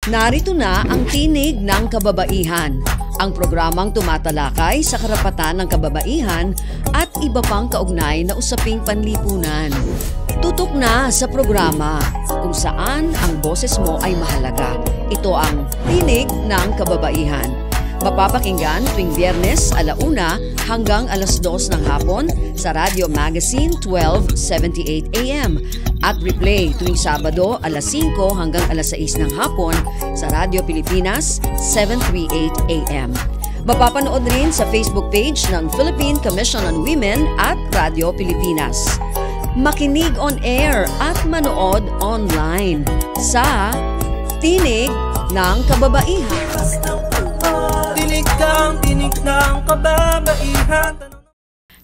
Narito na ang Tinig ng Kababaihan, ang programang tumatalakay sa karapatan ng kababaihan at iba pang kaugnay na usaping panlipunan. Tutok na sa programa kung saan ang boses mo ay mahalaga. Ito ang Tinig ng Kababaihan. Mapapakinggan tuwing Biyernes 1:00 hanggang 2:00 ng hapon sa Radio Magazine 1278 AM at replay tuwing Sabado 5:00 hanggang 6:00 ng hapon sa Radio Pilipinas 738 AM. Mapapanood rin sa Facebook page ng Philippine Commission on Women at Radio Pilipinas. Makinig on air at manood online sa Tinig ng Kababaihan. Tinig ng kababaihan.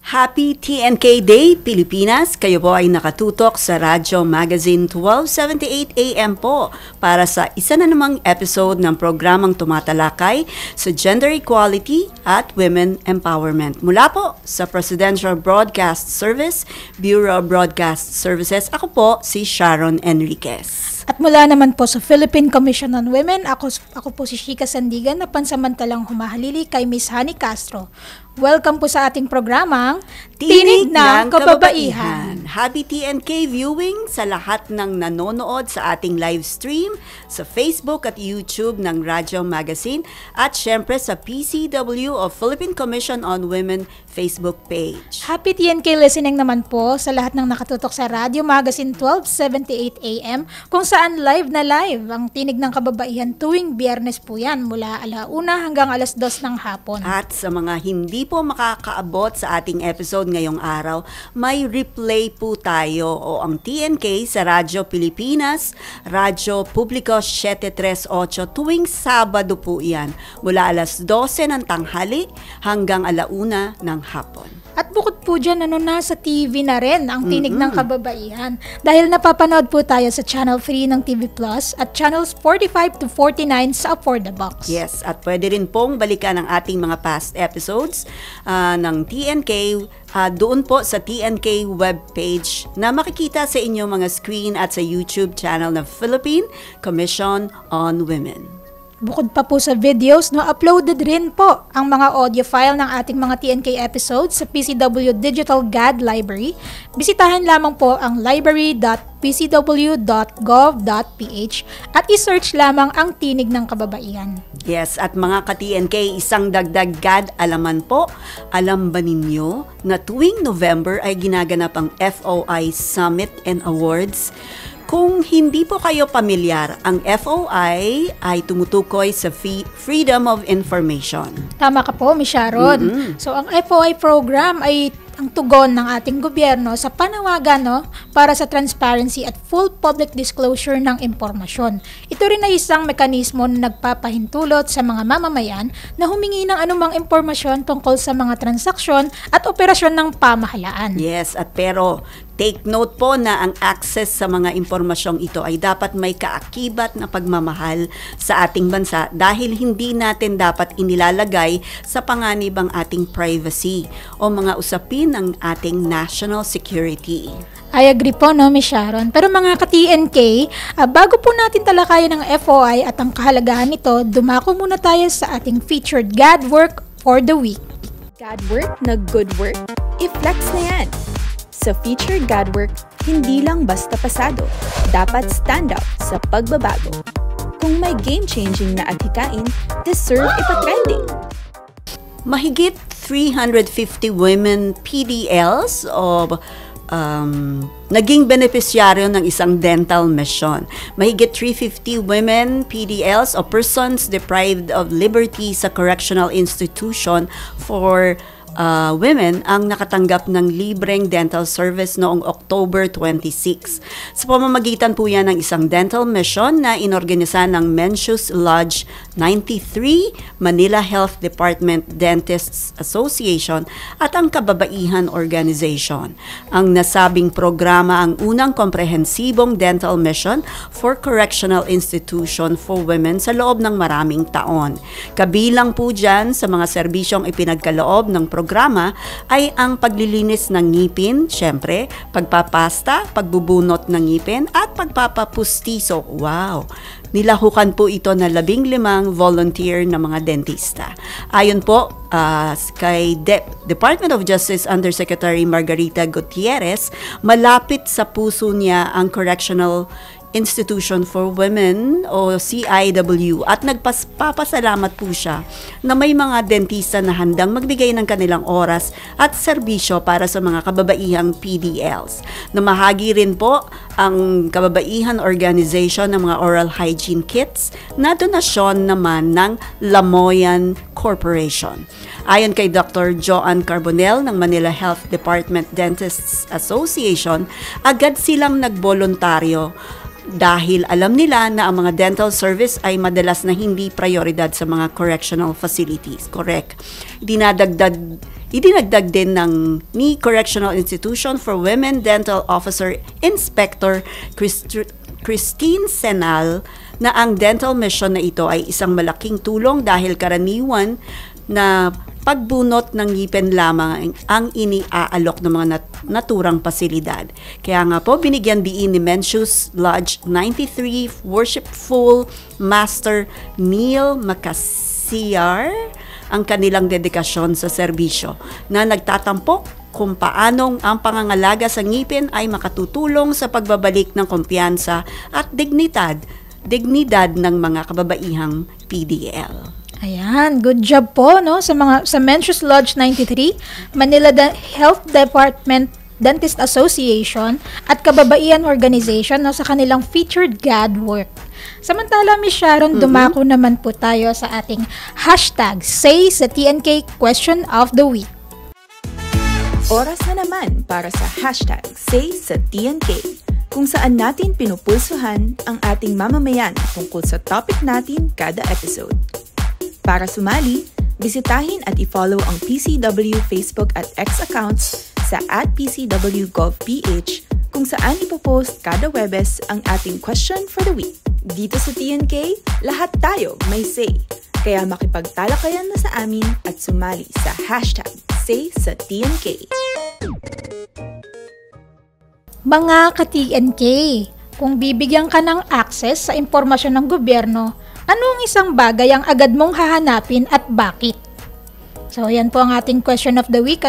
Happy TNK Day, Pilipinas! Kayo po ay nakatutok sa Radyo Magazine 1278 AM po para sa isa na namang episode ng programang tumatalakay sa gender equality at women empowerment. Mula po sa Presidential Broadcast Service, Bureau of Broadcast Services, ako po si Sharon Enriquez. At mula naman po sa Philippine Commission on Women, ako po si Shika Sandigan na pansamantalang humahalili kay Miss Honey Castro. Welcome po sa ating programang Tinig ng Kababaihan. Happy TNK viewing sa lahat ng nanonood sa ating live stream sa Facebook at YouTube ng Radyo Magazine at syempre sa PCW o Philippine Commission on Women Facebook page. Happy TNK listening naman po sa lahat ng nakatutok sa Radio Magazine 1278 AM kung saan live na live ang Tinig ng Kababaihan tuwing Biyernes po yan mula 1:00 hanggang 2:00 ng hapon. At sa mga hindi po makakaabot sa ating episode ngayong araw, may replay po tayo o ang TNK sa Radyo Pilipinas, Radyo Publiko 738 tuwing Sabado po yan mula 12:00 ng tanghali hanggang 1:00 ng hapon. At bukod po dyan, nasa TV na rin ang Tinig ng Kababaihan. Dahil napapanood po tayo sa Channel 3 ng TV Plus at Channels 45 to 49 sa Afford the Box. Yes, at pwede rin pong balikan ang ating mga past episodes ng TNK doon po sa TNK webpage na makikita sa inyong mga screen at sa YouTube channel ng Philippine Commission on Women. Bukod pa po sa videos, uploaded rin po ang mga audio file ng ating mga TNK episodes sa PCW Digital GAD Library. Bisitahin lamang po ang library.pcw.gov.ph at isearch lamang ang Tinig ng Kababaihan. Yes, at mga ka-TNK, isang dagdag GAD alaman po. Alam ba ninyo na tuwing November ay ginaganap ang FOI Summit and Awards? Kung hindi po kayo pamilyar, ang FOI ay tumutukoy sa Freedom of Information. Tama ka po, Miss Sharon. So, ang FOI program ay ang tugon ng ating gobyerno sa panawagan para sa transparency at full public disclosure ng impormasyon. Ito rin ay isang mekanismo na nagpapahintulot sa mga mamamayan na humingi ng anumang impormasyon tungkol sa mga transaksyon at operasyon ng pamahalaan. Yes, pero take note po na ang access sa mga impormasyong ito ay dapat may kaakibat na pagmamahal sa ating bansa dahil hindi natin dapat inilalagay sa panganib ang ating privacy o mga usapin ng ating national security. I agree po, Miss Sharon. Pero mga ka-TNK, bago po natin talakayan ang FOI at ang kahalagahan nito, dumako muna tayo sa ating featured GAD work for the week. GAD work na good work? I-flex na yan! Sa featured GAD work, hindi lang basta pasado, dapat stand out sa pagbabago. Kung may game-changing na adhikain, deserve ipa-trending. Mahigit 350 women PDLs o naging beneficiaryo ng isang dental mission. Mahigit 350 women PDLs o persons deprived of liberty sa correctional institution for women ang nakatanggap ng libreng dental service noong October 26. Sa pamamagitan po yan ng isang dental mission na inorganisa ng Mencius Lodge 93, Manila Health Department Dentists Association at ang Kababaihan Organization. Ang nasabing programa ang unang komprehensibong dental mission for correctional institution for women sa loob ng maraming taon. Kabilang po dyan sa mga serbisyong ipinagkaloob ng programa programa ay ang paglilinis ng ngipin, syempre, pagpapasta, pagbubunot ng ngipin, at pagpapapustiso. Wow! Nilahukan po ito na 15 volunteer na mga dentista. Ayon po kay Department of Justice Undersecretary Margarita Gutierrez, malapit sa puso niya ang Correctional Institution for Women o CIW at nagpapasalamat po siya na may mga dentista na handang magbigay ng kanilang oras at serbisyo para sa mga kababaihang PDLs. Namahagi rin po ang Kababaihan Organization ng mga oral hygiene kits na donasyon naman ng Lamoyan Corporation. Ayon kay Dr. Joanne Carbonell ng Manila Health Department Dentists Association, agad silang nagboluntaryo dahil alam nila na ang mga dental service ay madalas na hindi prioridad sa mga correctional facilities. Correct. Idinagdag din ni Correctional Institution for Women Dental Officer Inspector Christine Senal na ang dental mission na ito ay isang malaking tulong dahil karaniwan na pagbunot ng ngipin lamang ang iniaalok ng mga naturang pasilidad. Kaya nga po, binigyan diin ni Mencius Lodge 93 Worshipful Master Neil Macasiar ang kanilang dedikasyon sa serbisyo na nagtatampok kung paanong ang pangangalaga sa ngipin ay makatutulong sa pagbabalik ng kumpiyansa at dignidad ng mga kababaihang PDL. Ayan, good job po no sa Mencius Lodge 93, Manila Health Department Dentist Association at Kababaihan Organization no, sa kanilang featured God work. Samantala, Ms. Sharon, dumako naman po tayo sa ating hashtag Say sa TNK Question of the Week. Oras na naman para sa hashtag Say sa TNK, kung saan natin pinupulsuhan ang ating mamamayan tungkol sa topic natin kada episode. Para sumali, bisitahin at i-follow ang PCW Facebook at X accounts sa @PCWGovPH kung saan ipopost kada Webes ang ating question for the week. Dito sa TNK, lahat tayo may say. Kaya makipagtalakayan na sa amin at sumali sa hashtag Say sa TNK. Mga ka-TNK, kung bibigyan ka ng access sa impormasyon ng gobyerno, ano ang isang bagay ang agad mong hahanapin at bakit? So, yan po ang ating question of the week.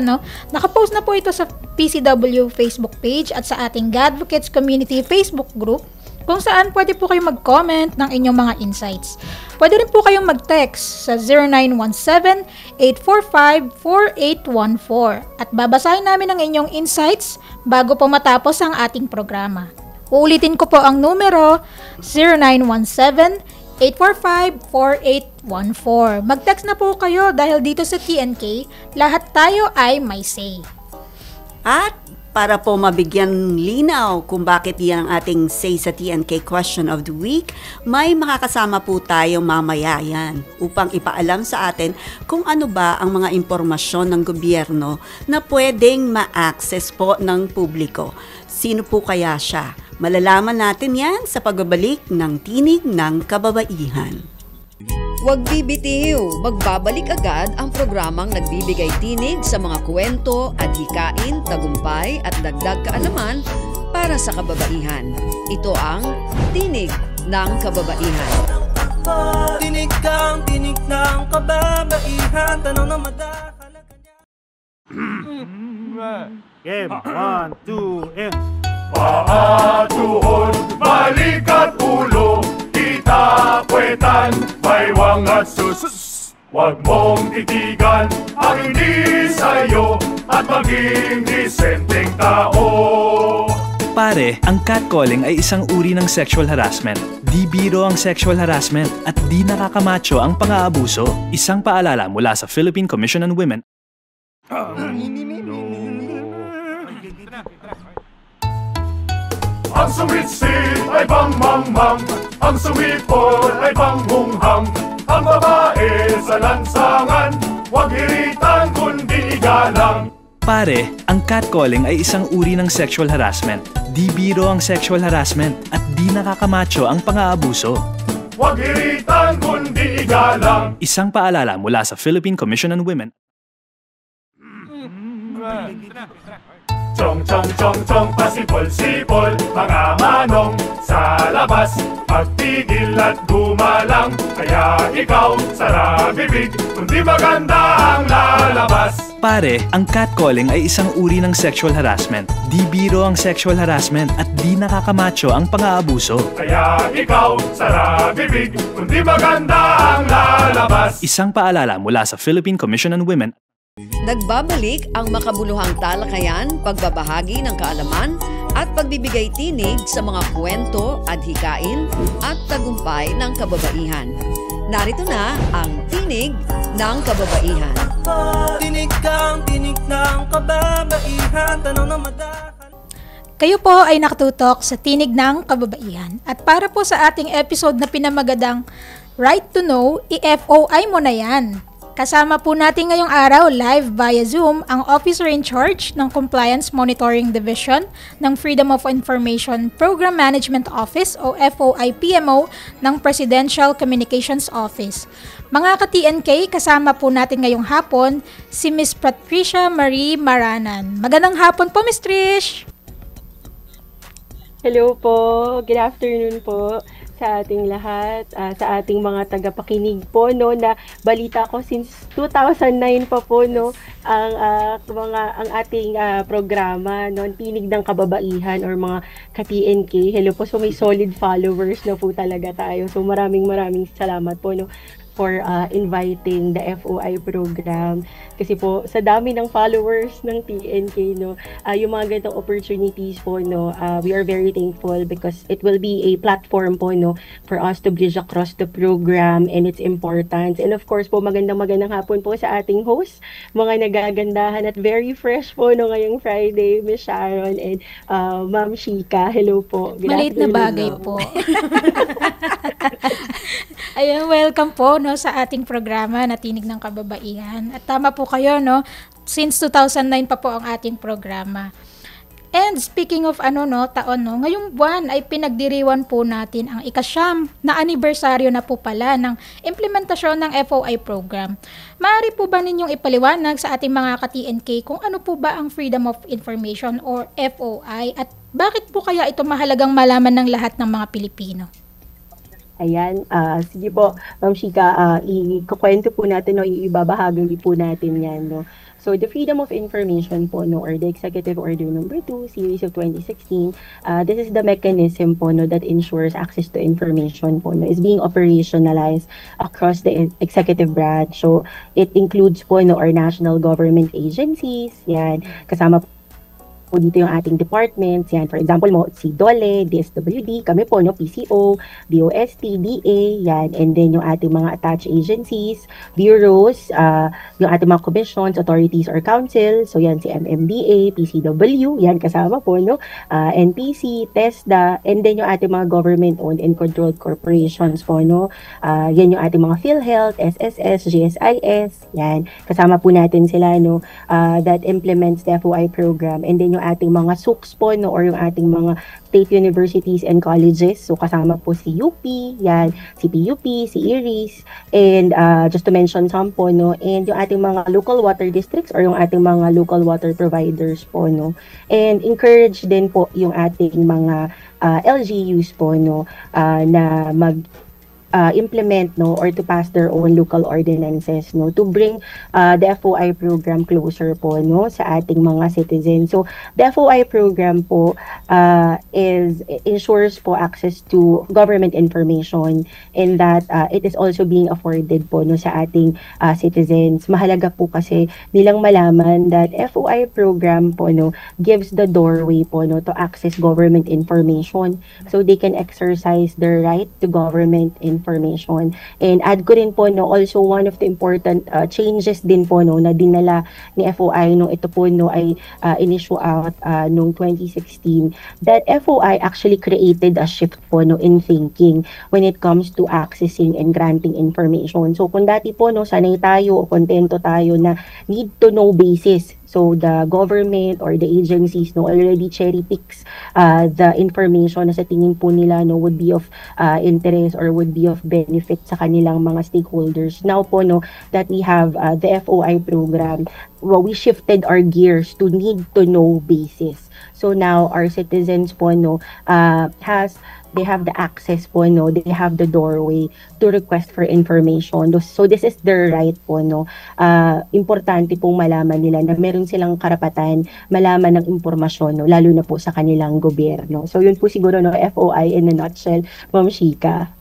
Nakapost na po ito sa PCW Facebook page at sa ating Godvocates Community Facebook group kung saan pwede po kayong mag-comment ng inyong mga insights. Pwede rin po kayong mag-text sa 0917-845-4814 at babasahin namin ang inyong insights bago po matapos ang ating programa. Uulitin ko po ang numero 0917-845-4814. Mag-text na po kayo dahil dito sa TNK, lahat tayo ay may say. At para po mabigyan linaw kung bakit yan ang ating Say sa TNK Question of the Week, may makakasama po tayo mamaya yan upang ipaalam sa atin kung ano ba ang mga impormasyon ng gobyerno na pwedeng ma-access po ng publiko. Sino po kaya siya? Malalaman natin yan sa pagbabalik ng Tinig ng Kababaihan. Huwag bibitiw, magbabalik agad ang programang nagbibigay tinig sa mga kwento, adhikain, tagumpay at dagdag kaalaman para sa kababaihan. Ito ang Tinig ng Kababaihan. Tinig ng kababaihan. Tanong na madahalaga niya. Game, 1, 2, and... Paa, tuhod, balik at ulo, itapuetan, baywang at sus. Huwag mong titigan ang hindi sa'yo at maging disenteng tao. Pare, ang catcalling ay isang uri ng sexual harassment. Di biro ang sexual harassment at di nakakamacho ang pang-aabuso. Isang paalala mula sa Philippine Commission on Women. Ang sumitsit ay bang-mang-mang, ang sumipol ay bang-hunghang. Ang babae sa lansangan, huwag iritan kundi igalang. Pare, ang catcalling ay isang uri ng sexual harassment. Di biro ang sexual harassment at di nakakamacho ang pang-aabuso. Huwag iritan kundi igalang. Isang paalala mula sa Philippine Commission on Women. Chong chong chong chong pasipol-sipol mga manong sa labas magpigil at gumalang kaya ikaw sara bibig kundi maganda ang lalabas. Pare, ang catcalling ay isang uri ng sexual harassment. Di biro ang sexual harassment at di nakakamacho ang pang-aabuso. Kaya ikaw sara bibig kundi maganda ang lalabas. Isang paalala mula sa Philippine Commission on Women. Nagbabalik ang makabuluhang talakayan, pagbabahagi ng kaalaman at pagbibigay tinig sa mga kwento, adhikain at tagumpay ng kababaihan. Narito na ang Tinig ng Kababaihan. Tinig kang tinig ng kababaihan, tanong na madakal. Kayo po ay nakatutok sa Tinig ng Kababaihan. At para po sa ating episode na pinamagadang Right to Know, i-FOI mo na yan. Kasama po natin ngayong araw live via Zoom ang Officer in Charge ng Compliance Monitoring Division ng Freedom of Information Program Management Office o FOI-PMO ng Presidential Communications Office. Mga ka-TNK, kasama po natin ngayong hapon si Ms. Patricia Marie Maranan. Magandang hapon po, Ms. Trish! Hello po, good afternoon po sa ating lahat, sa ating mga tagapakinig po, no, na balita ko since 2009 pa po, no, ang ating programa, no, Tinig ng Kababaihan or mga ka-TNK. Hello po, so may solid followers na po talaga tayo. So maraming salamat po, no, for inviting the FOI program. Kasi po, sa dami ng followers ng TNK, no, yung mga ganitong opportunities po, no, we are very thankful because it will be a platform po, no, for us to bridge across the program and its importance. And of course po, magandang hapon po sa ating host, mga nagagandahan at very fresh po, no, ngayong Friday, Miss Sharon and Ma'am Shika. Hello po. Maliit na bagay po. Ayun, welcome po, no, sa ating programa na Tinig ng Kababaihan. At tama po kayo, no, since 2009 pa po ang ating programa. And speaking of taon, no, ngayong buwan ay pinagdiriwan po natin ang ika-9 na anibersaryo na po pala ng implementasyon ng FOI program. Maaari po ba ninyong ipaliwanag sa ating mga ka-TNK kung ano po ba ang Freedom of Information or FOI at bakit po kaya ito mahalagang malaman ng lahat ng mga Pilipino? Ayan, sige po, Ma'am Shika, ikukwento po natin, no, ibabahagi po natin yan, no. So, the Freedom of Information po, no, or the Executive Order Number 2, Series of 2016, this is the mechanism po, no, that ensures access to information po, no, is being operationalized across the executive branch. So, it includes po, no, our national government agencies, yan, kasama po dito yung ating departments, yan, for example mo, si DOLE, DSWD, kami po, no, PCO, DOST, DA, yan, and then yung ating mga attached agencies, bureaus, yung ating mga commissions, authorities, or council, so yan, si MMDA, PCW, yan, kasama po, no, NPC, TESDA, and then yung ating mga government-owned and controlled corporations po, no, yan yung ating mga PhilHealth, SSS, GSIS, yan, kasama po natin sila, no, that implements the FOI program, and then yung ating mga SUCs po, no, or yung ating mga state universities and colleges. So, kasama po si UP, yan, si PUP, si IRIS, and just to mention some po, no, and yung ating mga local water districts or yung ating mga local water providers po, no. And encourage din po yung ating mga LGUs po, no, na implement, no, or to pass their own local ordinances, no, to bring the FOI program closer po, no, sa ating mga citizens. So the FOI program po ensures po access to government information and that it is also being afforded po, no, sa ating citizens. Mahalaga po kasi nilang malaman that FOI program po, no, gives the doorway po, no, to access government information so they can exercise their right to government information. And add ko rin po, no, also one of the important changes din po, no, na dinala ni FOI nung ito po, no, ay in-issue out nung 2016, that FOI actually created a shift po, no, in thinking when it comes to accessing and granting information. So kung dati po, no, sanay tayo o kontento tayo na need to know basis. So the government or the agencies, no, already cherry picks the information na sa tingin po nila, no, would be of interest or would be of benefit sa kanilang mga stakeholders. Now po, no, that we have the FOI program, we shifted our gears to need to know basis. So now our citizens po they have the access po, they have the doorway to request for information. So this is their right po, importante pong malaman nila na meron silang karapatan malaman ng impormasyon, lalo na po sa kanilang gobyerno. So yun po siguro FOI in a nutshell, Ma'am Shika.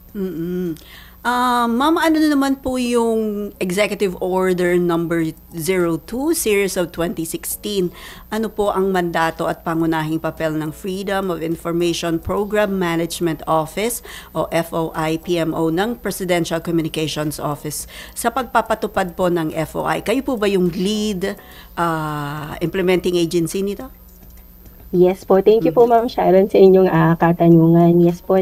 Ma'am, ano naman po yung Executive Order number 02 series of 2016? Ano po ang mandato at pangunahing papel ng Freedom of Information Program Management Office o FOI-PMO ng Presidential Communications Office sa pagpapatupad po ng FOI? Kayo po ba yung lead implementing agency nito? Yes po. Thank you po, Ma'am Sharon, sa inyong katanungan. Yes po,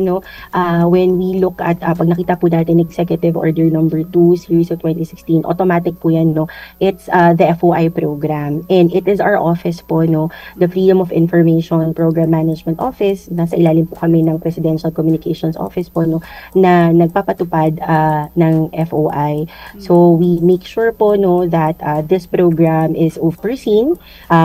when we look at, pag nakita po natin Executive Order number 2, series of 2016, automatic po yan, It's the FOI program. And it is our office po, the Freedom of Information Program Management Office. Nasa ilalim po kami ng Presidential Communications Office po, na nagpapatupad ng FOI. So, we make sure po, that this program is overseen.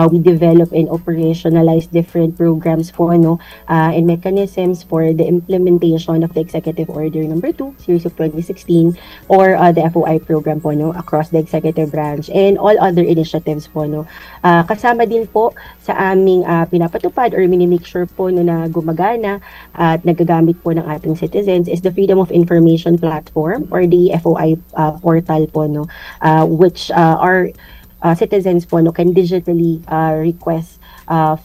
We develop and operationalize different programs po and mechanisms for the implementation of the Executive Order number 2 series of 2016 or the FOI program po across the executive branch and all other initiatives po kasama din po sa aming pinapatupad or minimake sure po na gumagana at nagagamit po ng ating citizens is the Freedom of Information Platform or the FOI portal po which our citizens po can digitally request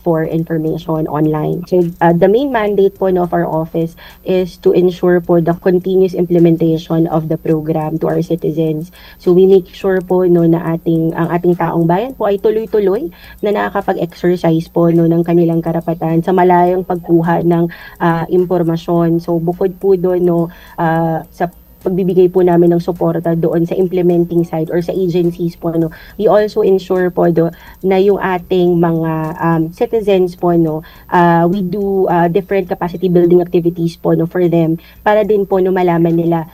for information online. So the main mandate po of our office is to ensure po the continuous implementation of the program to our citizens. So we make sure po na ang ating taong bayan po ay tuloy-tuloy na nakakapag-exercise po ng kanilang karapatan sa malayang pagkuha ng impormasyon. So bukod po doon sa pagbibigay po namin ng suporta doon sa implementing side or sa agencies po we also ensure po na yung ating mga citizens po we do different capacity building activities po for them para din po malaman nila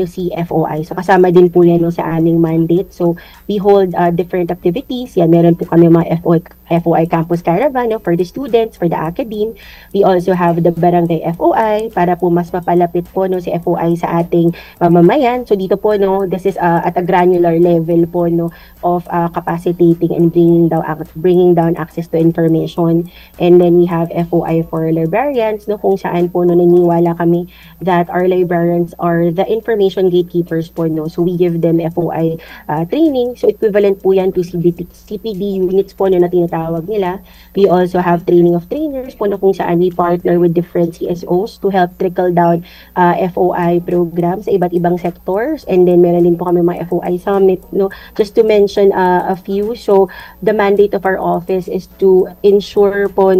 si FOI. So kasama din po yan sa aming mandate. So we hold different activities. Yan, meron po kami mga FOI Campus Caravan for the students, for the academe. We also have the Barangay FOI para po mas mapalapit po si FOI sa ating mamamayan. So dito po this is at a granular level po of capacitating and bringing down access to information. And then we have FOI for librarians kung saan po naniniwala kami that our librarians are the information gatekeepers po so we give them FOI training. So equivalent po yan to CPD units po na tinatawag nila. We also have training of trainers po kung saan we partner with different CSOs to help trickle down FOI programs sa iba't ibang sectors. And then meron din po kami mga FOI summit just to mention a few. So the mandate of our office is to ensure po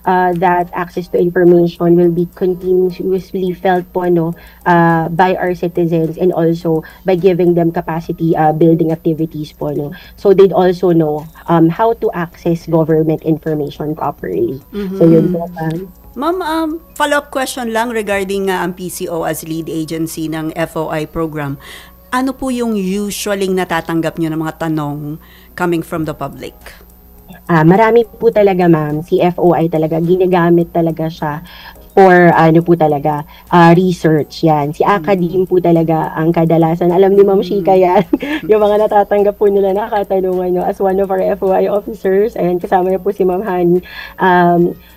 that access to information will be continuously felt po by our citizens and also by giving them capacity building activities po so they'd also know how to access government information properly. So yun po. Ma'am, follow-up question lang regarding ang PCO as lead agency ng FOI program. Ano po yung usually natatanggap nyo ng mga tanong coming from the public? Marami po talaga, ma'am. Si FOI talaga, ginagamit talaga siya for research yan. Si academe po talaga ang kadalasan. Alam ni Ma'am Shika yan. Yung mga natatanggap po nila na katanungan as one of our FOI officers. Ayan, kasama niya po si Ma'am Hani.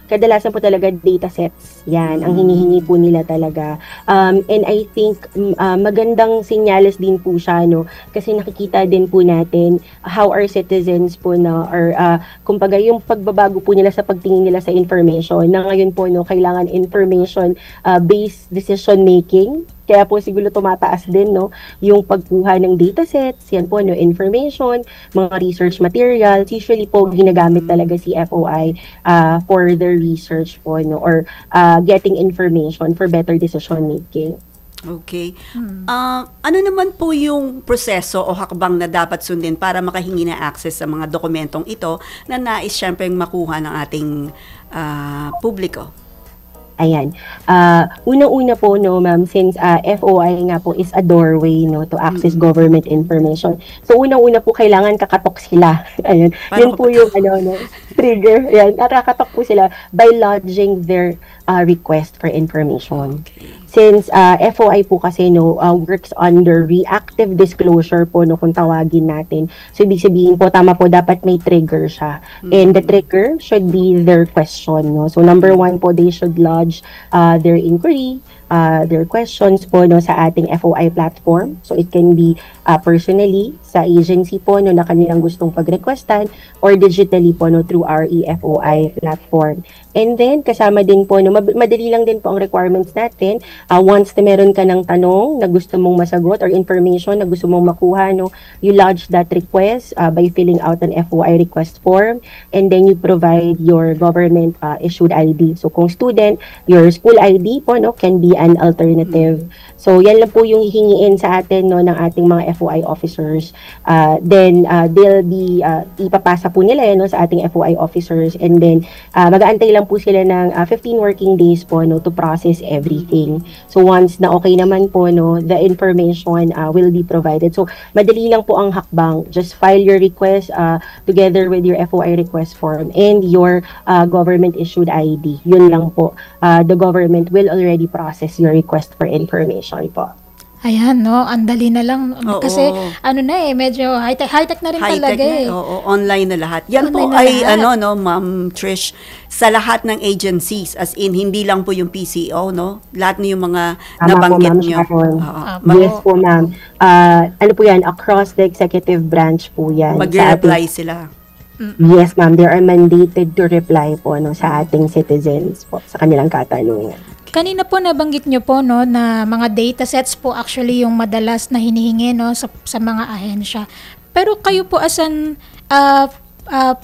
Kadalasan po talaga data sets. Yan, ang hinihingi po nila talaga. And I think magandang senyales din po siya, kasi nakikita din po natin how our citizens po kumbaga yung pagbabago po nila sa pagtingin nila sa information, na ngayon po kailangan information based decision making. Kaya po siguro tumataas din yung pagkuha ng datasets, yan po information, mga research materials. Usually po ginagamit talaga si FOI for the research po or getting information for better decision making. Okay. Ano naman po yung proseso o hakbang na dapat sundin para makahingi na access sa mga dokumentong ito na nais syempre makuha ng ating publiko? Ayan. Unang-una po, no, ma'am, since FOI nga po is a doorway, no, to access government information. So, unang-una po, kailangan kakatok sila. Ayan. Yun po yung, trigger. Ayan. Kakatok po sila by lodging their request for information. Since FOI po kasi, no, works under reactive disclosure po, no, kung tawagin natin. So, ibig sabihin po, tama po, dapat may trigger siya. And the trigger should be their question, no. So, number one po, they should lodge their inquiry, their questions po, no, sa ating FOI platform. So, it can be personally sa agency po, no, na kanilang gustong pag-requestan, or digitally po, no, through our eFOI platform. And then, kasama din po, no, madali lang din po ang requirements natin. Once na meron ka ng tanong na gusto mong masagot or information na gusto mong makuha, no, you lodge that request by filling out an FOI request form, and then you provide your government issued ID. So, kung student, your school ID po, no, can be an alternative. So, yan lang po yung hihingiin sa atin, no, ng ating mga FOI officers. Then, they'll be, ipapasa po nila yan, no, sa ating FOI officers, and then, mag-aantay lang po sila ng 15 working days po, no, to process everything. So, once na okay naman po, no, the information will be provided. So, madali lang po ang hakbang. Just file your request together with your FOI request form and your government-issued ID. Yun lang po. The government will already process your request for information po. Ayan, no, ang dali na lang. Kasi, medyo high-tech na rin talaga eh. Oo, online na lahat. Yan online po ay, no, Ma'am Trish, sa lahat ng agencies, as in, hindi lang po yung PCO, no? Lahat na yung mga nabanggit nyo. Yes po, ma'am. Ano po yan, across the executive branch po yan. Mag-reply sila. Yes, ma'am. They are mandated to reply po, no, sa ating citizens po, sa kanilang katanungan. Kanina po nabanggit nyo po, no, na mga datasets po actually yung madalas na hinihingi, no, sa mga ahensya. Pero kayo po as an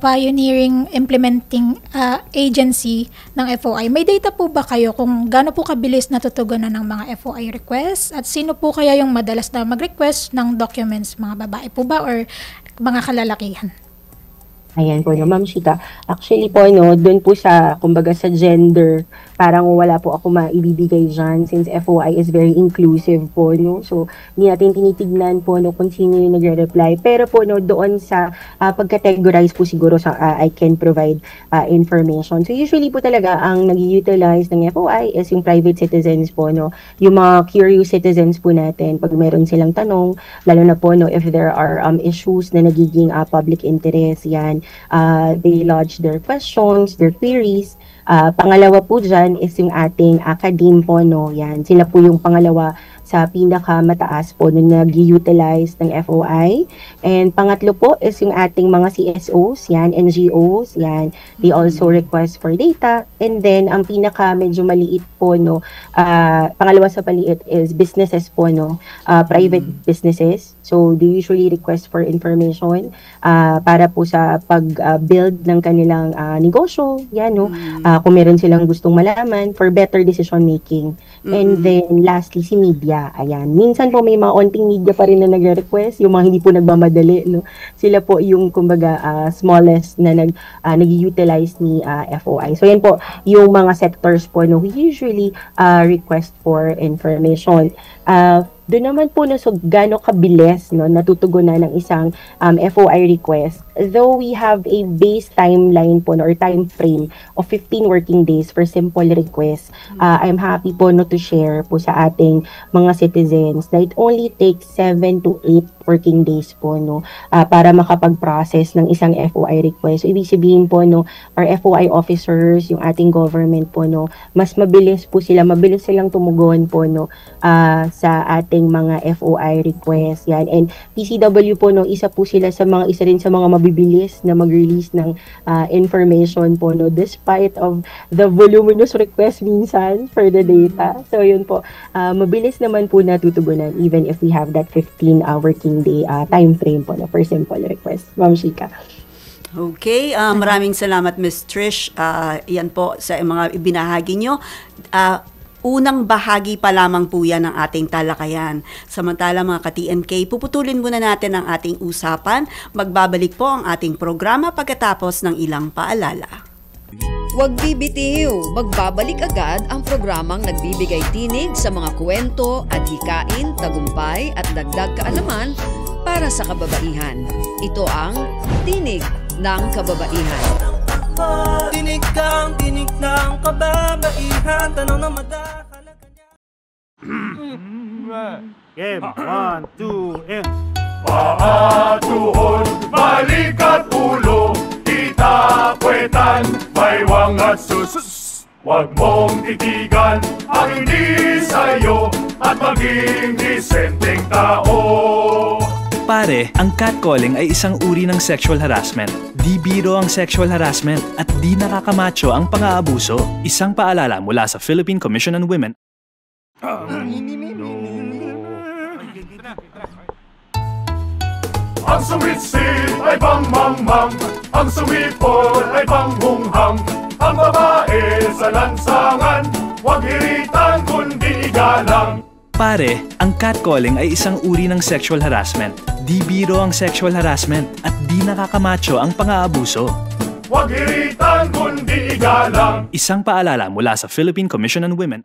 pioneering implementing agency ng FOI, may data po ba kayo kung gaano po kabilis natutugunan ng mga FOI requests? At sino po kaya yung madalas na mag-request ng documents? Mga babae po ba or mga kalalakihan? Ayan po, no, Ma'am Shika. Actually po, no, dun po sa, kumbaga sa gender, parang wala po ako maibibigay dyan since FOI is very inclusive po, no. So, hindi natin tinitignan po, no, kung sino yung nagre-reply. Pero po, no, doon sa pag-categorize po siguro sa I can provide information. So, usually po talaga, ang nag-utilize ng FOI is yung private citizens po, no. Yung mga curious citizens po natin, pag meron silang tanong, lalo na po, no, if there are issues na nagiging public interest, yan, they lodge their questions, their queries. Pangalawa po dyan is yung ating academe po, no, yan. Sila po yung pangalawa sa pinakamataas po na nag-utilize ng FOI. And pangatlo po is yung ating mga CSOs, yan, NGOs, yan. They also request for data. And then, ang pinaka medyo maliit po, no, pangalawa sa paliit is businesses po, no, private businesses. So, they usually request for information para po sa pag-build ng kanilang negosyo, yan, no, kung meron silang gustong malaman for better decision making. And then, lastly, si media. Ayan. Minsan po may mga onting media pa rin na nagre-request, yung mga hindi po nagmamadali, no. Sila po yung, kumbaga, smallest na nag-utilize ni FOI. So, yan po, yung mga sectors po, no, we usually request for information. Doon naman po, no, so gaano kabilis, no, natutugunan ng isang FOI request. Though we have a base timeline po, no, or time frame of 15 working days for simple requests, I'm happy po, no, to share po sa ating mga citizens na it only takes 7 to 8 working days po, no, para makapag-process ng isang FOI request. So, ibig sabihin po, no, our FOI officers, yung ating government po, no, mas mabilis silang tumugon po, no, sa ating mga FOI requests, yan. And PCW po, no, isa rin sa mga mabibilis na mag-release ng information po, no, despite of the voluminous request minsan for the data. So, yun po, mabilis naman po natutugunan even if we have that 15 working day time frame po, no, for simple request. Ma'am Shika. Okay, maraming salamat, Ms. Trish. Yan po sa mga ibinahagi nyo. Unang bahagi pa lamang po yan ng ating talakayan. Samantala mga ka-TNK, puputulin muna natin ang ating usapan. Magbabalik po ang ating programa pagkatapos ng ilang paalala. Huwag bibitiw, magbabalik agad ang programang nagbibigay tinig sa mga kwento, adhikain, tagumpay at dagdag kaalaman para sa kababaihan. Ito ang Tinig ng Kababaihan. Tinig ng kababaihan, tanong na madahalaga niya. Game, 1, 2, and... Paa, tuhod, balik at ulo, kita, puwetan, baywang at sus. Huwag mong titigan ang hindi sa'yo at maging disenteng tao. Pare, ang catcalling ay isang uri ng sexual harassment. Di biro ang sexual harassment at di nakakamacho ang pang-aabuso. Isang paalala mula sa Philippine Commission on Women. Ang sumit-sit ay bang-mang-mang, ang sumipol ay bang-hunghang. Ang babae sa lansangan, huwag iritan kundi igalang. Pare, ang catcalling ay isang uri ng sexual harassment. Di biro ang sexual harassment at di nakakamacho ang pang-aabuso. Huwag iritan kundi igalang. Isang paalala mula sa Philippine Commission on Women.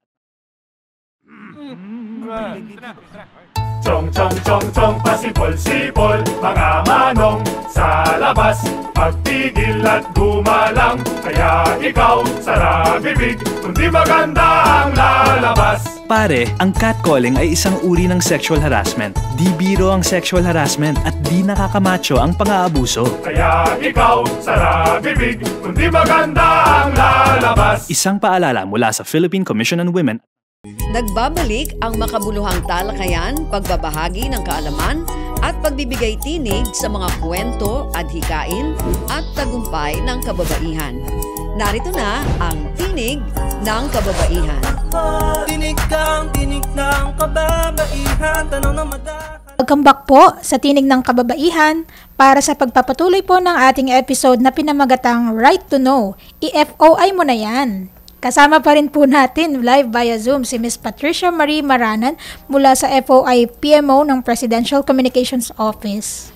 Chong chong chong chong pasipol-sipol, mga manong sa labas, magtigil at gumalang. Kaya ikaw, sara bibig, kundi maganda ang lalabas. Pare, ang catcalling ay isang uri ng sexual harassment. Di biro ang sexual harassment at di nakakamacho ang pang-aabuso. Kaya ikaw, sara bibig, kundi maganda ang lalabas. Isang paalala mula sa Philippine Commission on Women. Nagbabalik ang makabuluhang talakayan, pagbabahagi ng kaalaman at pagbibigay tinig sa mga kwento, adhikain at tagumpay ng kababaihan. Narito na ang Tinig ng Kababaihan. Tinig ng kababaihan, tanong na madahalaga. Welcome back po sa Tinig ng Kababaihan para sa pagpapatuloy po ng ating episode na pinamagatang Right to Know. I-FOI mo na yan. Kasama pa rin po natin live via Zoom si Ms. Patricia Marie Maranan mula sa FOI PMO ng Presidential Communications Office.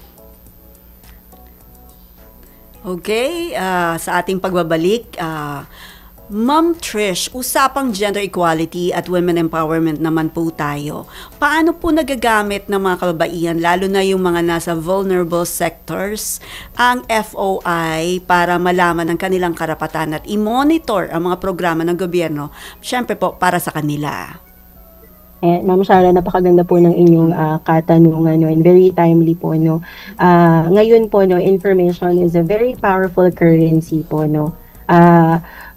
Okay, sa ating pagbabalik, Ma'am Trish, usapang gender equality at women empowerment naman po tayo. Paano po nagagamit ng mga kababaihan, lalo na yung mga nasa vulnerable sectors, ang FOI para malaman ang kanilang karapatan at i-monitor ang mga programa ng gobyerno, syempre po para sa kanila? Ma'am Shara, napakaganda po ng inyong katanungan, no, and very timely po, no. Ngayon po, no, information is a very powerful currency po, no.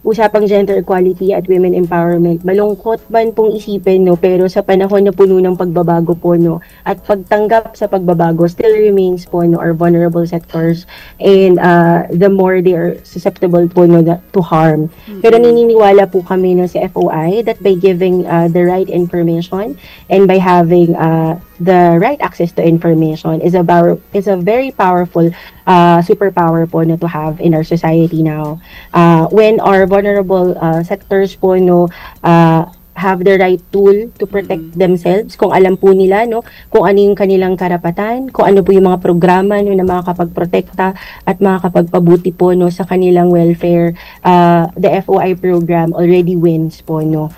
Usapang gender equality at women empowerment, malungkot man pong isipin, no, pero sa panahon na puno ng pagbabago po, no, at pagtanggap sa pagbabago still remains po, no, our vulnerable sectors, and the more they are susceptible po, no, to harm. Pero naniniwala po kami, no, sa FOI that by giving the right information and by having the right access to information is a very powerful superpower po, no, to have in our society now. When our vulnerable sectors po, no, have the right tool to protect themselves, kung alam po nila, no, kung ano yung kanilang karapatan, kung ano po yung mga programa, no, na makakapagprotekta at makakapagpabuti po, no, sa kanilang welfare, the FOI program already wins po, no.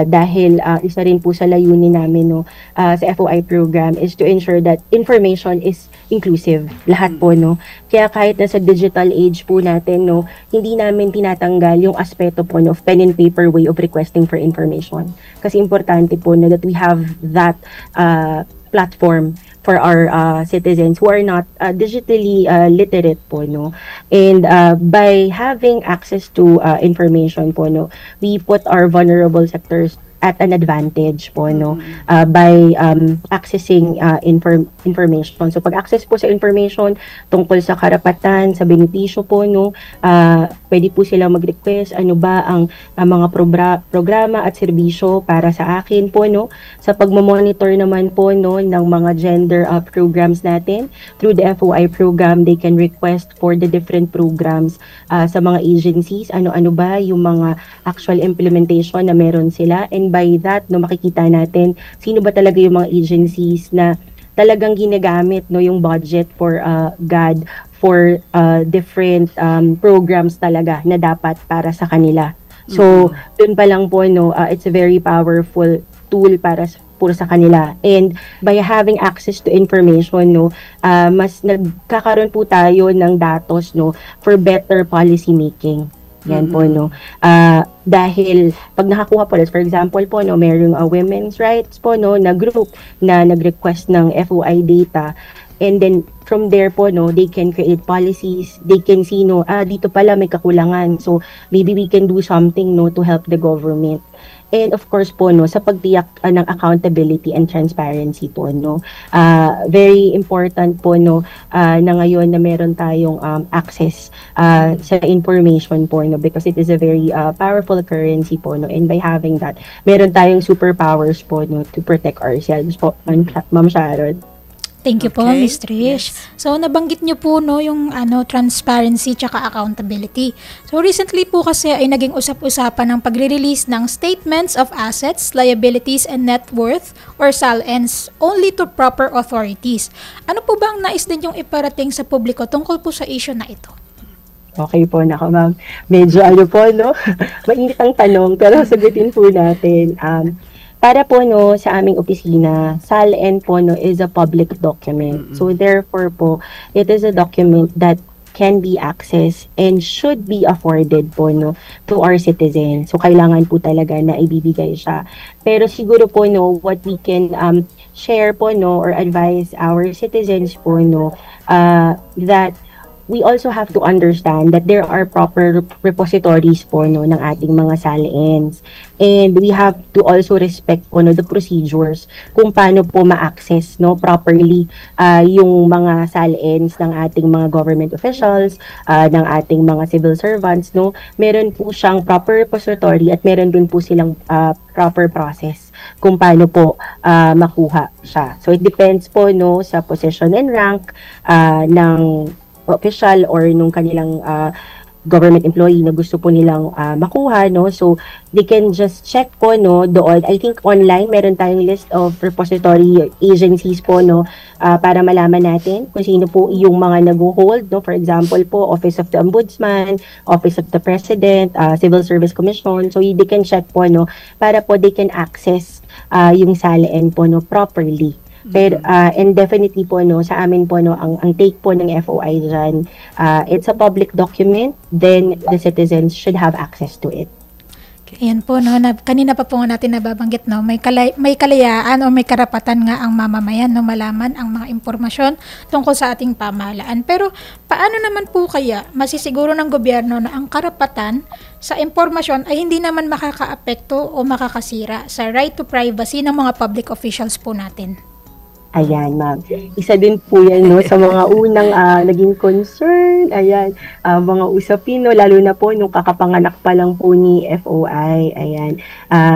Dahil isa rin po sa layunin namin, no, sa FOI program is to ensure that information is inclusive, lahat po, no. Kaya kahit nasa digital age po natin, no, hindi namin tinatanggal yung aspeto po, no, of pen and paper way of requesting for information. Kasi importante po na that we have that platform for our citizens who are not digitally literate po, no. And by having access to information po, no, we put our vulnerable sectors at an advantage po, no, by accessing information. So pag-access po sa information tungkol sa karapatan, sa benepisyo po, no, pwede po silang mag-request ano ba ang mga programa at serbisyo para sa akin po, no. Sa pagmo-monitor naman po, no, ng mga gender programs natin through the FOI program, they can request for the different programs sa mga agencies, ano-ano ba yung mga actual implementation na meron sila, and by that, no, makikita natin sino ba talaga yung mga agencies na talagang ginagamit, no, yung budget for GAD for different programs talaga na dapat para sa kanila. So, dun pa lang po, no, it's a very powerful tool para puro sa kanila. And by having access to information, no, mas nagkakaroon po tayo ng datos, no, for better policy making. Yan po, no. Dahil pag nakakuha po, for example po, no, mayroong women's rights po, no, na group na nag-request ng FOI data. And then from there po, no, they can create policies. They can see, no, dito pala may kakulangan. So maybe we can do something, no, to help the government. And of course po, no, sa pagtiyak ng accountability and transparency po, no, very important po, no, na ngayon na meron tayong access sa information po, no, because it is a very powerful currency po, no, and by having that, meron tayong superpowers po, no, to protect ourselves po, Ma'am Sharon. Thank you po, Ms. Trish. So, nabanggit niyo po, no, yung transparency tsaka accountability. So, recently po kasi ay naging usap-usapan ng pagre-release ng Statements of Assets, Liabilities, and Net Worth or SALNs only to proper authorities. Ano po ba ang nais din yung iparating sa publiko tungkol po sa issue na ito? Okay po, nako ma'am. Medyo po, no? Mainit ang tanong, pero sagutin po natin. Para po, no, sa aming opisina, SALN po, no, is a public document. So therefore po, it is a document that can be accessed and should be afforded po, no, to our citizens. So kailangan po talaga na ibibigay siya. Pero siguro po, no, what we can share po, no, or advise our citizens po, no, that we also have to understand that there are proper repositories po, no, ng ating mga SALNs. And we have to also respect po, no, the procedures kung paano po ma-access, no, properly yung mga SALNs ng ating mga government officials, ng ating mga civil servants, no. Meron po siyang proper repository at meron din po silang proper process kung paano po makuha siya. So it depends po, no, sa position and rank ng official or nung kanilang government employee na gusto po nilang makuha, no. So they can just check po, no, doon. I think online meron tayong list of repository agencies po, no, para malaman natin kung sino po yung mga nag-hold, no. For example po, Office of the Ombudsman, Office of the President, Civil Service Commission. So they can check po, no, para po they can access yung SALN po, no, properly. Pero and definitely po, no, sa amin po, no, ang take po ng FOI dyan, it's a public document, then the citizens should have access to it. Ayan po, no, kanina pa po natin nababanggit, no, may kalayaan o may karapatan nga ang mamamayan, no, malaman ang mga impormasyon tungkol sa ating pamahalaan. Pero paano naman po kaya masisiguro ng gobyerno na ang karapatan sa impormasyon ay hindi naman makakaapekto o makakasira sa right to privacy ng mga public officials po natin? Ayan, ma'am. Isa din po yan, no, sa mga unang naging concern. Ayan, mga usapin, no, lalo na po nung kakapanganak pa lang po ni FOI. Ayan,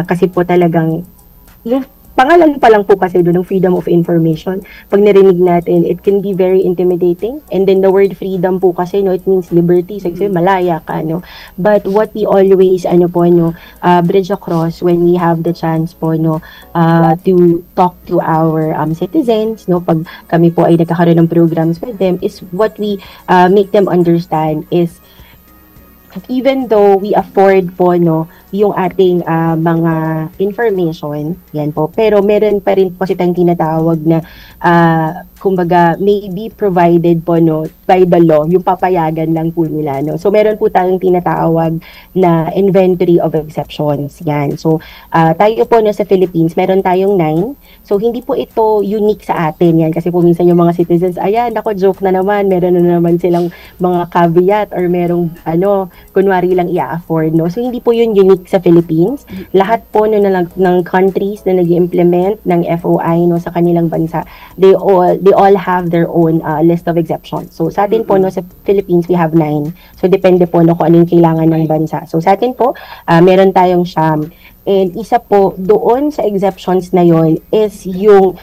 kasi po talagang yung pangalan pa lang po kasi doon ng freedom of information. Pag narinig natin, it can be very intimidating. And then the word freedom po kasi, no, it means liberty. So, malaya ka, no. But what we always, po, no, bridge across when we have the chance po, no, to talk to our citizens, no, pag kami po ay nagkakaroon ng programs with them, is what we make them understand is even though we afford po, no, yung ating mga information, yan po, pero meron pa rin po tayong tinatawag na kumbaga may be provided po, no, by the law, yung papayagan lang po nila, no. So meron po tayong tinatawag na inventory of exceptions, yan. So tayo po, no, sa Philippines, meron tayong 9. So hindi po ito unique sa atin, yan, kasi po minsan yung mga citizens, ayan, ako, joke na naman, meron na naman silang mga caveat or merong kunwari lang i-afford, no. So hindi po yun unique sa Philippines. Lahat po, no, ng countries na nag-implement ng FOI, no, sa kanilang bansa, they all have their own list of exceptions. So sa atin po, no, sa Philippines, we have 9. So depende po, no, kung ano yung kailangan ng bansa. So sa atin po, meron tayong siyam. And isa po doon sa exceptions na yon is yung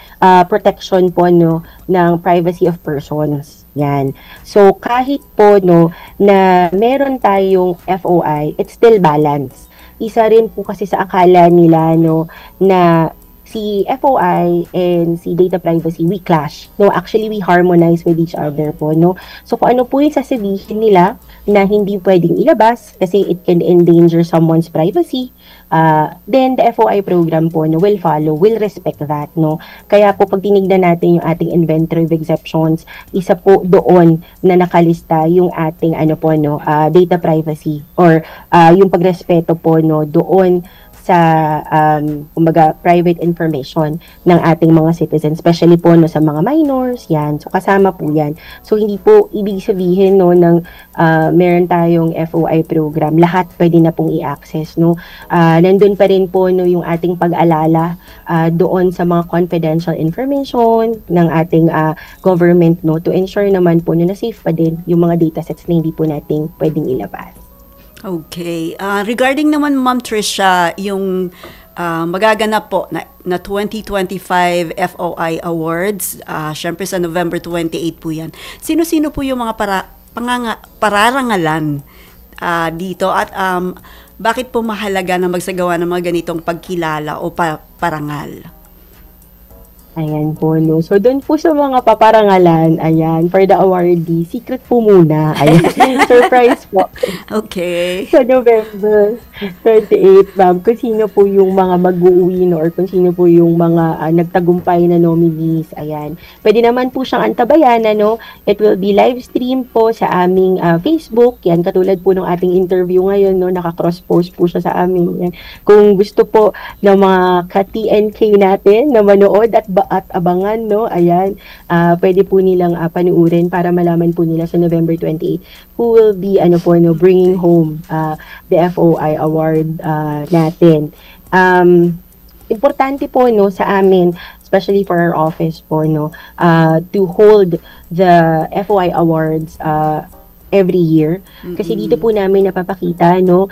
protection po, no, ng privacy of persons. Yan. So kahit po, no, na meron tayong FOI, it's still balanced. Isa rin po kasi sa akala nila, no, na si FOI and si data privacy, we clash. No, actually, we harmonize with each other po, no? So, kung ano po yung sasabihin nila na hindi pwedeng ilabas kasi it can endanger someone's privacy, then the FOI program po, no, will follow, will respect that, no? Kaya po, pag tinignan natin yung ating inventory of exceptions, isa po doon na nakalista yung ating, data privacy or yung pagrespeto po, no, doon sa private information ng ating mga citizens, especially po no, sa mga minors, yan. So, kasama po yan. So, hindi po ibig sabihin no, ng meron tayong FOI program, lahat pwede na pong i-access. No? Nandun pa rin po no, yung ating pag-alala doon sa mga confidential information ng ating government no, to ensure naman po no, na safe pa din yung mga datasets na hindi po nating pwedeng ilabas. Okay. Regarding naman, Ma'am Trisha, yung magaganap po na 2025 FOI Awards, syempre sa November 28 po yan. Sino-sino po yung mga pararangalan dito at bakit po mahalaga na magsagawa ng mga ganitong pagkilala o parangal? Ayan po, no. So, doon po sa mga paparangalan, ayan, for the awardee, secret po muna. Ayan, surprise po. Okay. Sa November 28, ma'am, kung sino po yung mga mag-uwi, no, or kung sino po yung mga nagtagumpay na nominees, ayan. Pwede naman po siyang antabayan, no. It will be live stream po sa aming Facebook. Yan, katulad po ng ating interview ngayon, no, naka-cross-post po siya sa amin. Yan. Kung gusto po ng mga ka-TNK natin na manood at abangan, no? Ayan, pwede po nilang panuurin para malaman po nila sa November 28 who will be, bringing home the FOI award natin. Importante po, no, sa amin, especially for our office po, no, to hold the FOI awards every year. Kasi dito po namin napapakita, no,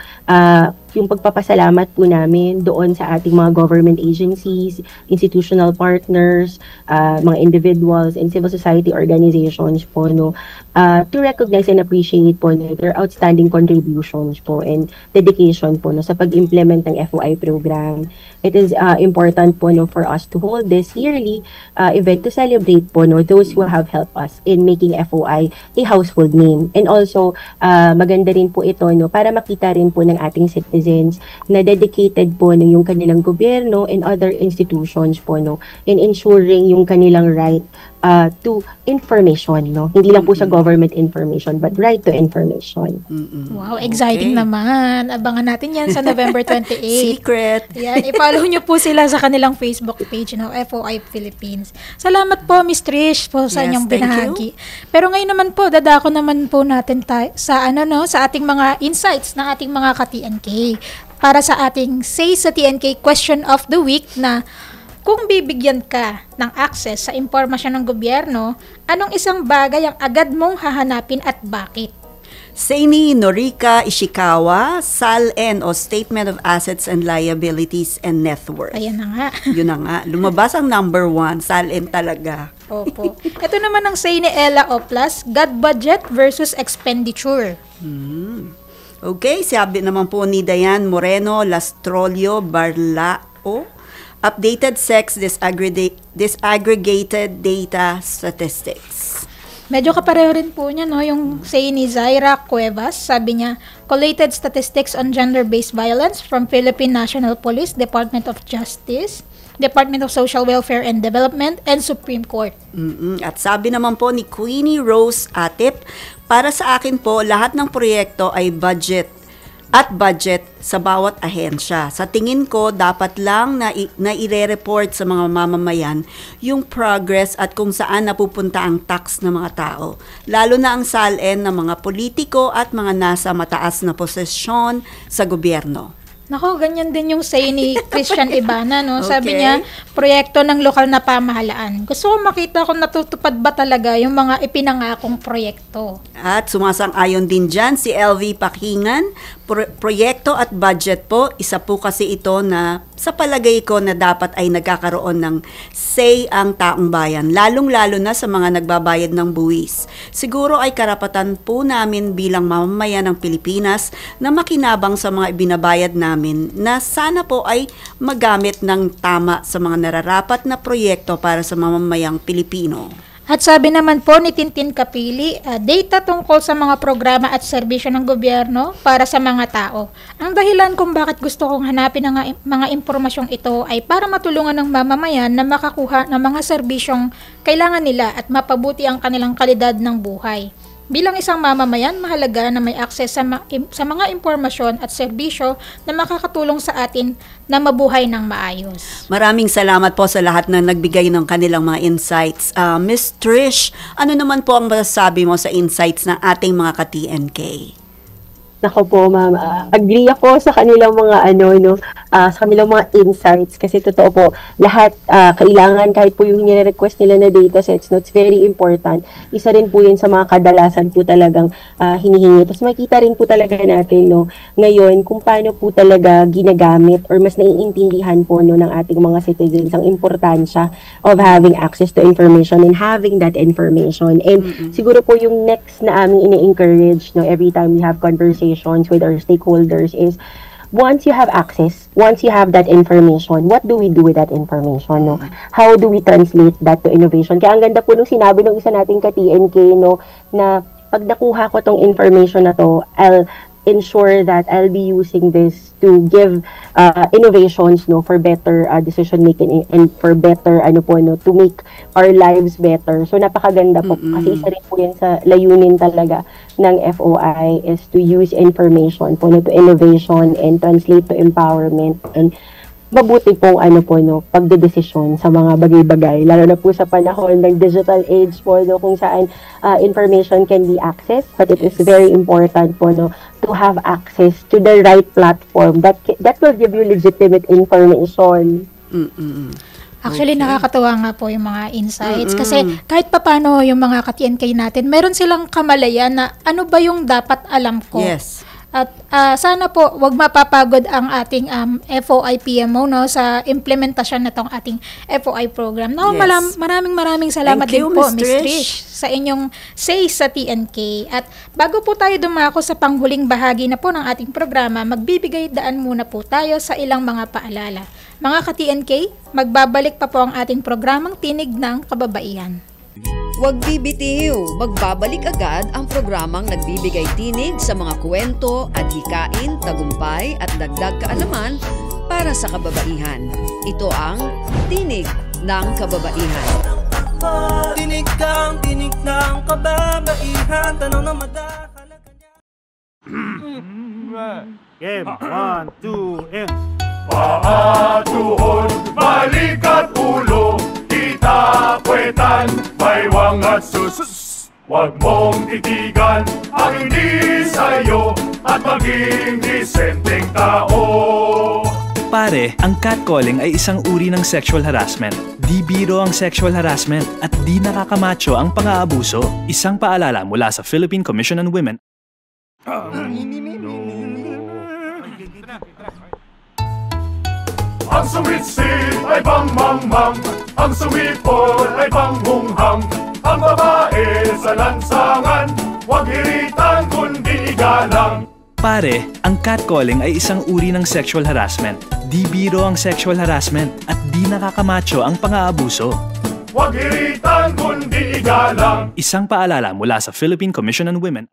yung pagpapasalamat po namin doon sa ating mga government agencies, institutional partners, mga individuals, and civil society organizations po, no, to recognize and appreciate po no, their outstanding contributions po and dedication po no, sa pag-implement ng FOI program. It is important po no, for us to hold this yearly event to celebrate po no, those who have helped us in making FOI a household name. And also, maganda rin po ito no, para makita rin po ng ating citizens na dedicated po no, yung kanilang gobyerno and other institutions po no, in ensuring yung kanilang right to information, no? Hindi lang po sa government information, but right to information. Wow, exciting naman. Abangan natin yan sa November 28. Secret. Yan, i-follow nyo po sila sa kanilang Facebook page, no? FOI Philippines. Salamat po, Miss Trish, po sa inyong binahagi. Pero ngayon naman po, dadako naman po natin sa sa ating mga insights ng ating mga ka-TNK. Para sa ating Say sa TNK Question of the Week na kung bibigyan ka ng access sa impormasyon ng gobyerno, anong isang bagay ang agad mong hahanapin at bakit? Say ni Norika Ishikawa, SALN o Statement of Assets and Liabilities and Net Worth. Ayan na nga. Yun na nga. Lumabas ang number 1, SALN talaga. Opo. Ito naman ang say ni Ella Oplas, God budget versus expenditure. Okay, sabi naman po ni Diane Moreno Lastrolio Barlao, updated sex disaggregated data statistics. Medyo kapareho rin po niya, no? Yung say ni Zaira Cuevas, sabi niya, collated statistics on gender-based violence from Philippine National Police, Department of Justice, Department of Social Welfare and Development, and Supreme Court. At sabi naman po ni Queenie Rose Atip, para sa akin po, lahat ng proyekto ay budget sa bawat ahensya. Sa tingin ko, dapat lang na ire-report sa mga mamamayan yung progress at kung saan napupunta ang tax ng mga tao. Lalo na ang SALN ng mga politiko at mga nasa mataas na posisyon sa gobyerno. Nako, ganyan din yung say ni Christian Ibana, no? Sabi niya, proyekto ng lokal na pamahalaan. Gusto ko makita kung natutupad ba talaga yung mga ipinangakong proyekto. At sumasang-ayon din dyan si LV Pakingan, proyekto at budget po, isa po kasi ito na sa palagay ko na dapat ay nagkakaroon ng say ang taong bayan, lalong-lalo na sa mga nagbabayad ng buwis. Siguro ay karapatan po namin bilang mamamayan ng Pilipinas na makinabang sa mga ibinabayad namin na sana po ay magamit ng tama sa mga nararapat na proyekto para sa mamamayang Pilipino. At sabi naman po ni Tintin Kapili, data tungkol sa mga programa at serbisyo ng gobyerno para sa mga tao. Ang dahilan kung bakit gusto kong hanapin ang mga impormasyong ito ay para matulungan ng mamamayan na makakuha ng mga serbisyong kailangan nila at mapabuti ang kanilang kalidad ng buhay. Bilang isang mamamayan, mahalaga na may akses sa mga impormasyon at serbisyo na makakatulong sa atin na mabuhay ng maayos. Maraming salamat po sa lahat na nagbigay ng kanilang mga insights. Ms. Trish, ano naman po ang masasabi mo sa insights ng ating mga ka-TNK? Nako po, ma'am. Agree ako sa kanilang mga sa kanilang mga insights kasi totoo po, lahat kailangan kahit po yung nire-request nila na data sets, no, it's very important. Isa rin po yun sa mga kadalasan po talagang hinihingi. Tapos makita rin po talaga natin, no, ngayon kung paano po talaga ginagamit or mas naiintindihan po, no, ng ating mga citizens ang importansya of having access to information and having that information. And siguro po yung next na aming ini-encourage, no, every time we have conversations with our stakeholders is once you have access, once you have that information, what do we do with that information, no? How do we translate that to innovation? Kaya ang ganda po nung sinabi ng isa nating ka-TNK, no, na pag nakuha ko tong information na to, I'll ensure that I'll be using this to give innovations, no, for better decision making and for better to make our lives better. So napakaganda po kasi isa rin po yan sa layunin talaga ng FOI is to use information po, no, to innovation and translate to empowerment and mabuti pong pagdedesisyon sa mga bagay-bagay, lalo na po sa panahon ng digital age po, no, kung saan information can be accessed, but it is very important po, no, to have access to the right platform that will give you legitimate information. Actually, nakakatuwa nga po yung mga insights kasi kahit papano yung mga ka-TNK natin, meron silang kamalayan na ano ba yung dapat alam ko. Yes. At sana po wag mapapagod ang ating FOI PMO, no, sa implementasyon na tong ating FOI program. No, Yes. maraming salamat Thank you, din po, Ms. Ms. Trish, sa inyong say sa TNK. At bago po tayo dumako sa panghuling bahagi na po ng ating programa, magbibigay daan muna po tayo sa ilang mga paalala. Mga ka-TNK, magbabalik pa po ang ating programang Tinig ng Kababaihan. Huwag bibitiw, magbabalik agad ang programang nagbibigay tinig sa mga kwento at hikain, tagumpay at dagdag kaalaman para sa kababaihan. Ito ang Tinig ng Kababaihan. Tinig ng kababaihan, tanong na madahalaga niya. Game, 1, 2, and... Paa, tuhod, balik at ulo, kita, puwetan, baywang at sus. Huwag mong titigan ang hindi sa'yo at maging disenteng tao. Pare, ang catcalling ay isang uri ng sexual harassment. Di biro ang sexual harassment at di nakakamacho ang pang-aabuso. Isang paalala mula sa Philippine Commission on Women. Ang suwit-sit ay bang-mang-mang, ang suwipol ay bang-hunghang, ang babae sa lansangan, huwag hiritan kundi igalang. Pare, ang catcalling ay isang uri ng sexual harassment. Di biro ang sexual harassment at di nakakamacho ang pang-aabuso. Huwag hiritan kundi igalang. Isang paalala mula sa Philippine Commission on Women.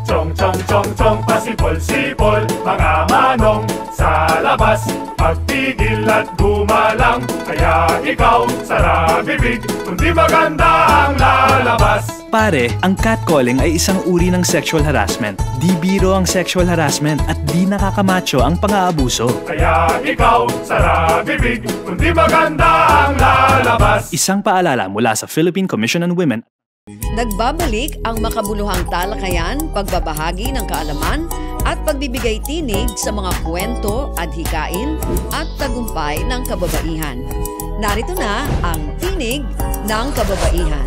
Chong chong chong chong pasipol-sipol, mga manong sa labas, magtigil at gumalang, kaya ikaw sara bibig, kundi maganda ang lalabas. Pare, ang catcalling ay isang uri ng sexual harassment. Di biro ang sexual harassment at di nakakamacho ang pang-aabuso. Kaya ikaw sara bibig, kundi maganda ang lalabas. Isang paalala mula sa Philippine Commission on Women. Nagbabalik ang makabuluhang talakayan, pagbabahagi ng kaalaman at pagbibigay tinig sa mga kwento at hikain at tagumpay ng kababaihan. Narito na ang Tinig ng Kababaihan.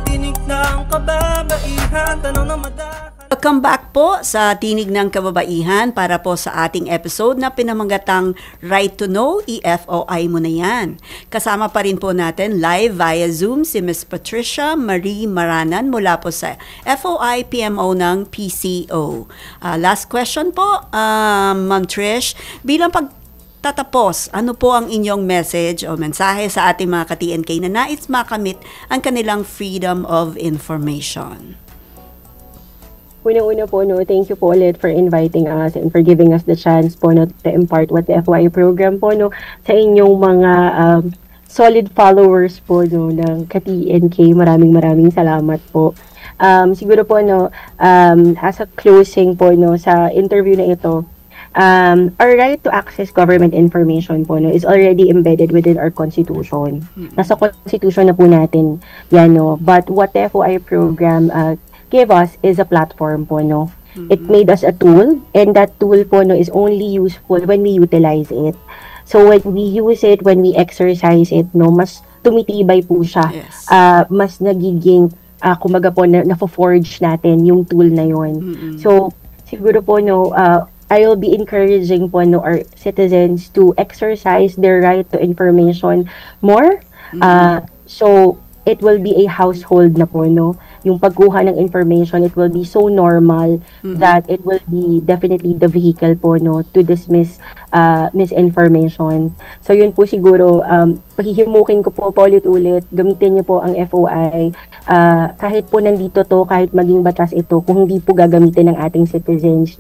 Tinig ng kababaihan, tanong na madakal. Welcome back po sa Tinig ng Kababaihan para po sa ating episode na pinamagatang Right to Know, i-FOI mo na yan. Kasama pa rin po natin live via Zoom si Ms. Patricia Marie Maranan mula po sa FOI PMO ng PCO. Last question po, Ma'am Trish, bilang pagtatapos, ano po ang inyong message o mensahe sa ating mga ka-TNK na nais makamit ang kanilang freedom of information? Una-una po, thank you po ulit for inviting us and for giving us the chance po to impart what the FOI program po sa inyong mga solid followers po ng ka-TNK. Maraming salamat po. Siguro po as a closing po sa interview na ito, our right to access government information po is already embedded within our constitution. Nasa constitution na po natin yan, but what the FOI program gave us is a platform po, It made us a tool, and that tool po is only useful when we utilize it. So when we use it, when we exercise it, mas tumitibay po siya. Yes. Mas nagiging kumaga po na-forge natin yung tool na yon. So siguro po I will be encouraging po our citizens to exercise their right to information more. So it will be a household na po, yung pagkuha ng information, it will be so normal that it will be definitely the vehicle po to dismiss misinformation. So yun po siguro, pahihimukin ko po ulit-ulit, gamitin niyo po ang FOI. Kahit po nandito to, kahit maging batas ito, kung hindi po gagamitin ng ating citizens,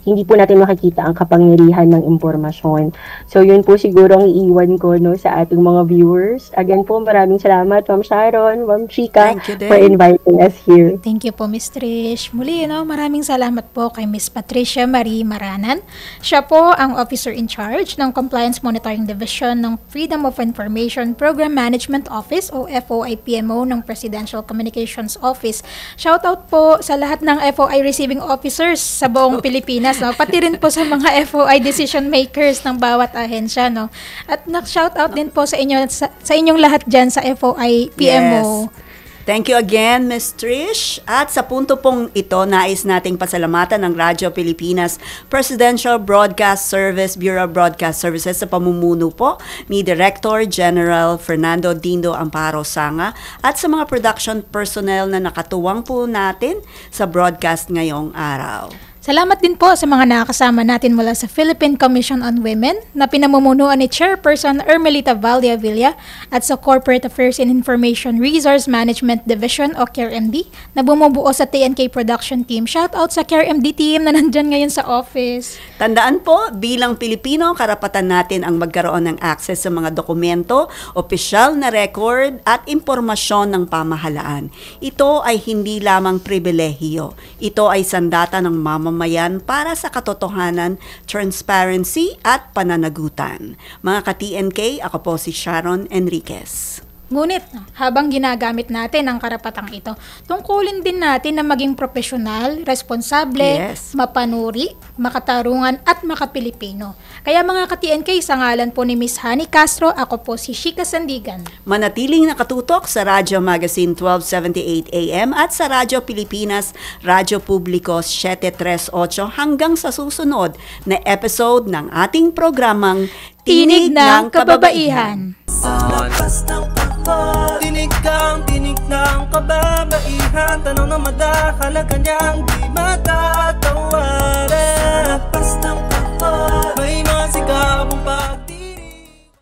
hindi po natin makikita ang kapangyarihan ng impormasyon. So yun po siguro ang iiwan ko sa ating mga viewers. Again po, maraming salamat, Ma'am Sharon, Ma'am Chika, for inviting us here. Thank you po, Ms. Trish. Muli, maraming salamat po kay Ms. Patricia Marie Maranan. Siya po ang Officer in Charge ng Compliance Monitoring Division ng Freedom of Information Program Management Office o FOI PMO ng Presidential Communications Office. Shoutout po sa lahat ng FOI receiving officers sa buong Pilipinas, pati rin po sa mga FOI decision makers ng bawat ahensya, At shoutout din po sa inyo sa inyong lahat diyan sa FOI PMO. Yes. Thank you again, Ms. Trish. At sa punto pong ito, nais nating pasalamatan ng Radyo Pilipinas Presidential Broadcast Service Bureau of Broadcast Services sa pamumuno po ni Director General Fernando Dindo Amparo Sanga at sa mga production personnel na nakatuwang po natin sa broadcast ngayong araw. Salamat din po sa mga nakakasama natin mula sa Philippine Commission on Women na pinamumunuan ni Chairperson Ermelita Valdiavilla at sa Corporate Affairs and Information Resource Management Division o CARE-MD na bumubuo sa TNK Production Team. Shoutout sa CARE-MD team na nandyan ngayon sa office. Tandaan po, bilang Pilipino, karapatan natin ang magkaroon ng access sa mga dokumento, opisyal na record at impormasyon ng pamahalaan. Ito ay hindi lamang pribilehiyo. Ito ay sandata ng mamamayan para sa katotohanan, transparency at pananagutan. Mga ka-TNK, ako po si Sharon Enriquez. Ngunit, habang ginagamit natin ang karapatang ito, tungkulin din natin na maging profesional, responsable, mapanuri, makatarungan at makapilipino. Kaya mga ka-TNK, sa ngalan po ni Ms. Hani Castro, ako po si Shika Sandigan. Manatiling nakatutok sa Radyo Magazine 1278 AM at sa Radyo Pilipinas, Radyo Publiko 738 hanggang sa susunod na episode ng ating programang Tinig ng Kababaihan. Tinig ng kababaihan, tanong na madakal, kanyang di mata.